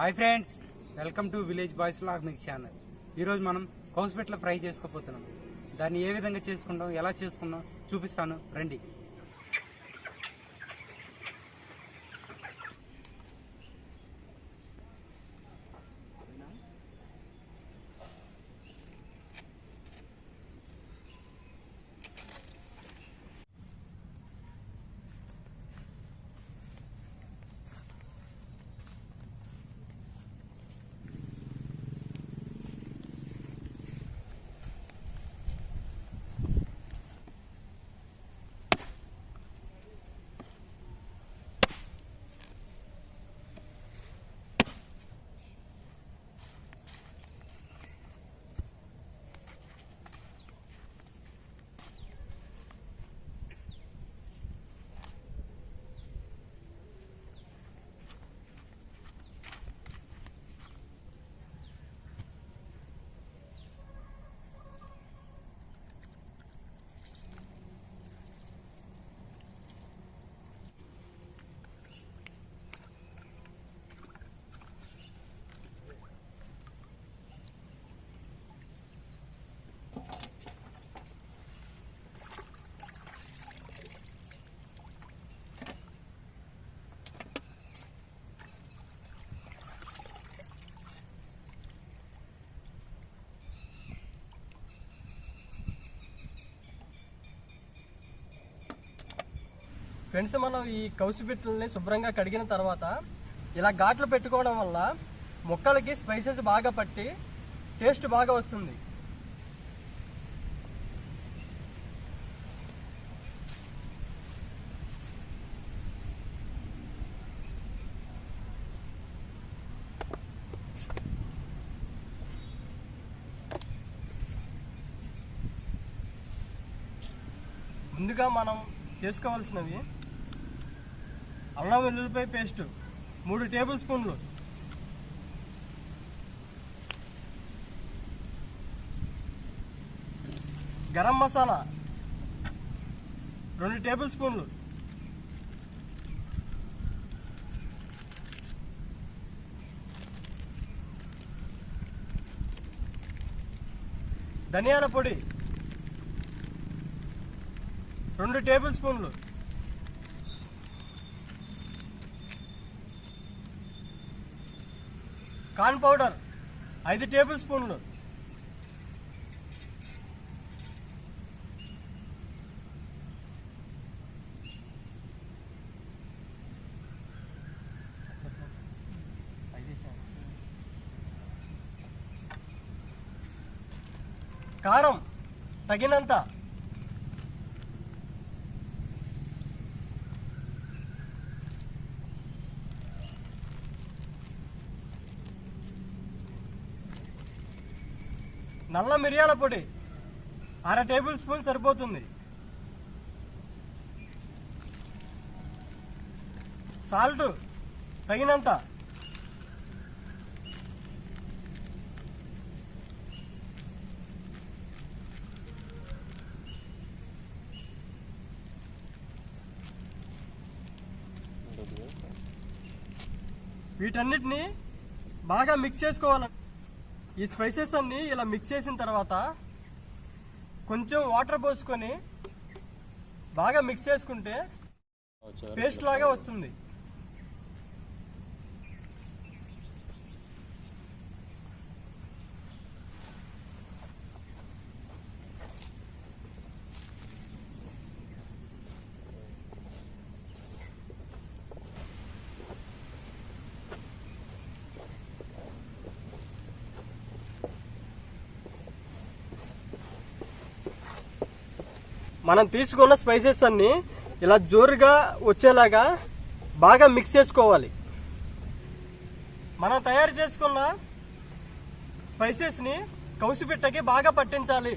Hi friends, welcome to village boys vlog mix channel. ఈరోజు మనం కౌసుపెట్ల fry చేసుకోబోతున్నాం. దాన్ని ఏ విధంగా చేసుకుందాం, ఎలా చేసుకుందాం చూపిస్తాను రండి. ఫ్రెండ్స్, మనం ఈ కౌసుపిట్లని శుభ్రంగా కడిగిన తర్వాత ఇలా ఘాట్లు పెట్టుకోవడం వల్ల ముక్కలకి స్పైసెస్ బాగా పట్టి టేస్ట్ బాగా వస్తుంది. ముందుగా మనం చేసుకోవాల్సినవి అల్లం వెల్లుల్లిపాయ పేస్ట్ 3 టేబుల్ స్పూన్లు, గరం మసాలా 2 టేబుల్ స్పూన్లు, ధనియాల పొడి 2 టేబుల్ స్పూన్లు, కార్న్ పౌడర్ 5 టేబుల్ స్పూన్లు, కారం తగినంత, నల్ల మిరియాల పొడి 1/2 టేబుల్ స్పూన్ సరిపోతుంది, సాల్ట్ తగినంత, వీటన్నిటిని బాగా మిక్స్ చేసుకోవాలి. ఈ స్పైసెస్ అన్ని ఇలా మిక్స్ చేసిన తర్వాత కొంచెం వాటర్ పోసుకొని బాగా మిక్స్ చేసుకుంటే పేస్ట్ లాగా వస్తుంది. మనం తీసుకున్న స్పైసెస్ అన్ని ఇలా జోరుగా వచ్చేలాగా బాగా మిక్స్ చేసుకోవాలి. మనం తయారు చేసుకున్న స్పైసెస్ని కౌసుపిట్టకి బాగా పట్టించాలి.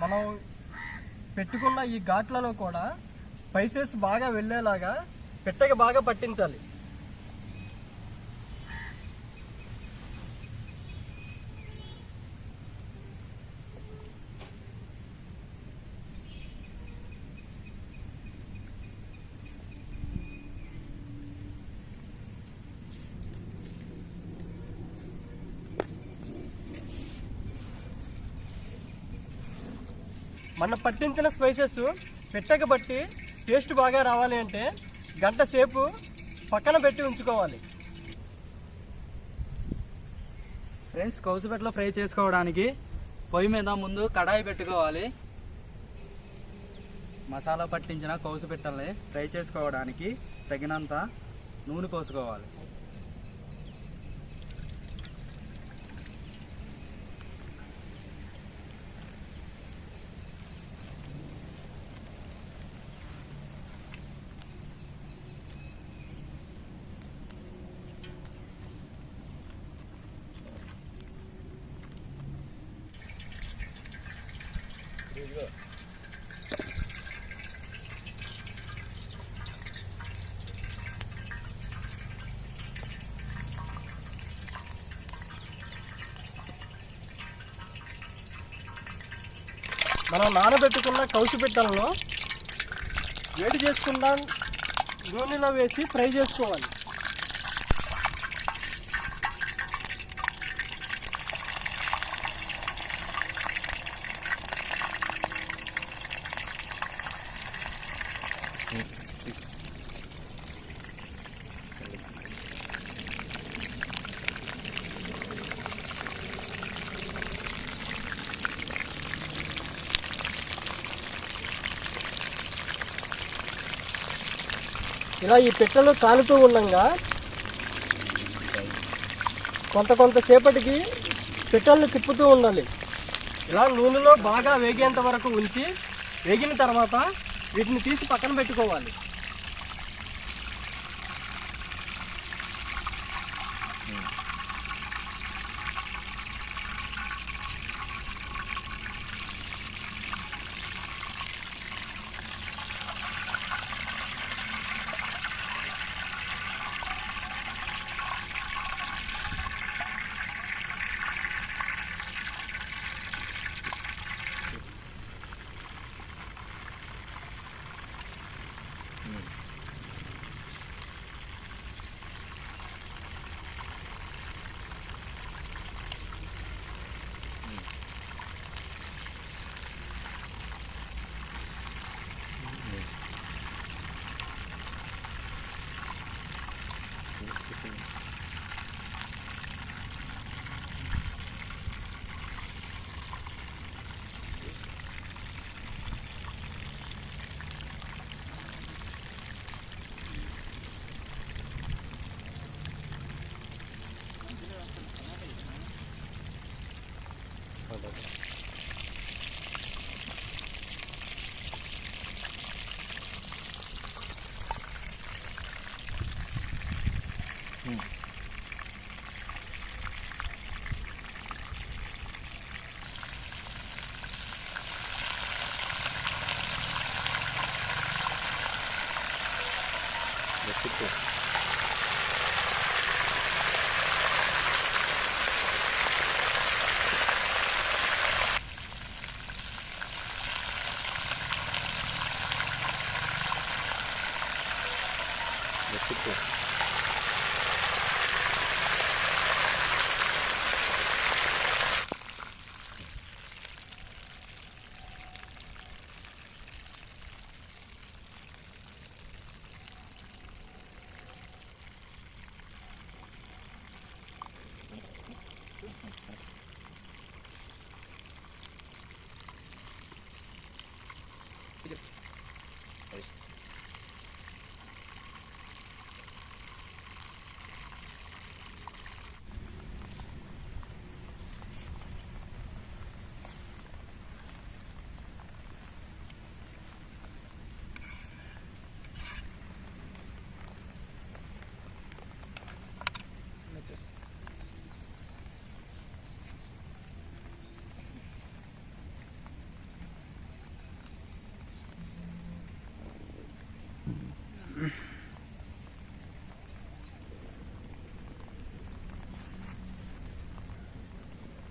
మనం పెట్టుకున్న ఈ ఘాట్లలో కూడా స్పైసెస్ బాగా వెళ్ళేలాగా పెట్టెకి బాగా పట్టించాలి. మనం పట్టించిన స్పైసెస్ పెట్టక బట్టి టేస్ట్ బాగా రావాలి అంటే గంట సేపు పక్కన పెట్టి ఉంచుకోవాలి. ఫ్రెండ్స్, కౌసుపెట్టలో ఫ్రై చేసుకోవడానికి పొయ్యి మీద ముందు కడాయి పెట్టుకోవాలి. మసాలా పట్టించిన కౌసుపెట్టల్ని ఫ్రై చేసుకోవడానికి తగినంత నూనె పోసుకోవాలి. మనం నానబెట్టుకున్న కౌసుపెట్టలను వేడి చేసుకున్న నూనెలో వేసి ఫ్రై చేసుకోవాలి. ఇలా ఈ పెట్టెలు కాలుతూ ఉండగా కొంతసేపటికి పెట్టెలను తిప్పుతూ ఉండాలి. ఇలా నూనెలో బాగా వేగేంత వరకు ఉంచి వేగిన తర్వాత వీటిని తీసి పక్కన పెట్టుకోవాలి.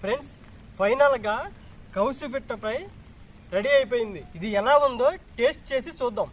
ఫ్రెండ్స్, ఫైనల్గా కౌసుపిట్ట ఫ్రై రెడీ అయిపోయింది. ఇది ఎలా ఉందో టేస్ట్ చేసి చూద్దాం.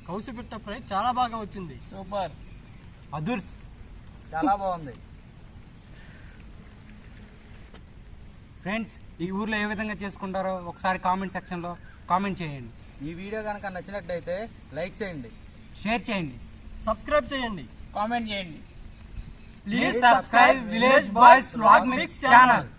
కౌసుపిట్ట ఫ్రై చాలా బాగా వచ్చింది. సూపర్, అదుర్స్, చాలా బాగుంది. ఫ్రెండ్స్, ఈ ఊర్లో ఏ విధంగా చేసుకుంటారో ఒకసారి కామెంట్ సెక్షన్లో కామెంట్ చేయండి. ఈ వీడియో కనుక నచ్చినట్లయితే లైక్ చేయండి, షేర్ చేయండి, సబ్స్క్రైబ్ చేయండి, కామెంట్ చేయండి. Please subscribe village boys vlog mix channel.